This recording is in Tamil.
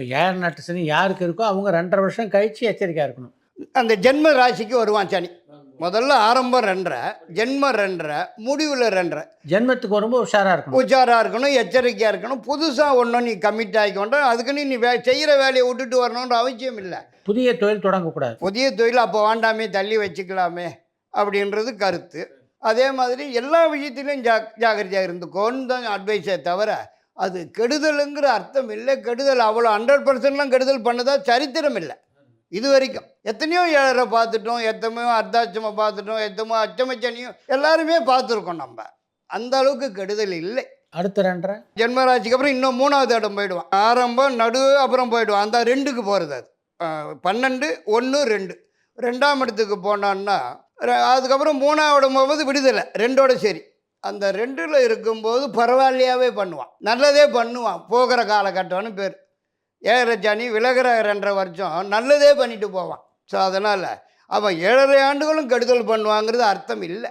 இப்போ 7 நாட்டு சனி யாருக்கு இருக்கோ அவங்க 2.5 வருஷம் கழிச்சு எச்சரிக்கையாக இருக்கணும். அந்த ஜென்ம ராசிக்கு வருவான் சனி. முதல்ல ஆரம்பம் 2.5, ஜென்மம் 2.5, முடிவில் 2.5. ஜென்மத்துக்கு வரும்போது உஷாராக இருக்கணும். உஷாராக இருக்கணும், எச்சரிக்கையாக இருக்கணும். புதுசாக ஒன்றும் நீ கமிட் ஆகிக்கொண்டா அதுக்குன்னு நீ செய்கிற வேலையை விட்டுட்டு வரணுன்ற அவசியம் இல்லை. புதிய தொழில் தொடங்கக்கூடாது. புதிய தொழில் அப்போ வேண்டாமே, தள்ளி வச்சுக்கலாமே அப்படின்றது கருத்து. அதே மாதிரி எல்லா விஷயத்திலையும் ஜாகிரதையாக இருந்துக்கோன்னு தான் அட்வைஸே தவிர அது கெடுதலுங்கிற அர்த்தம் இல்லை. கெடுதல் அவ்வளோ 100%லாம் கெடுதல் பண்ணதா சரித்திரம் இல்லை இது வரைக்கும். எத்தனையோ 7.5 பார்த்துட்டோம், எத்தனையோ அர்த்தாட்சமாக பார்த்துட்டோம், எத்தனையோ அச்சமச்சனியும் எல்லாருமே பார்த்துருக்கோம். நம்ம அந்த அளவுக்கு கெடுதல் இல்லை. அடுத்த 2.5 ஜென்மராசிக்கு அப்புறம் இன்னும் 3வது இடம் போயிடுவான். ஆரம்பம், நடுவு, அப்புறம் போயிடுவான். அந்த 2க்கு போகிறது. அது 12, 1, 2 2ஆம் இடத்துக்கு போனான்னா அதுக்கப்புறம் 3ஆவது போகும்போது விடுதலை 2ஓட சரி. அந்த 2ல் இருக்கும்போது பரவாயில்லையாவே பண்ணுவான், நல்லதே பண்ணுவான். போகிற காலகட்டம்னு பேர். ஏழரை விலகிற 2.5 வருஷம் நல்லதே பண்ணிட்டு போவான். ஸோ அதனால் அவன் 7.5 ஆண்டுகளும் கெடுதல் பண்ணுவாங்கிறது அர்த்தம் இல்லை.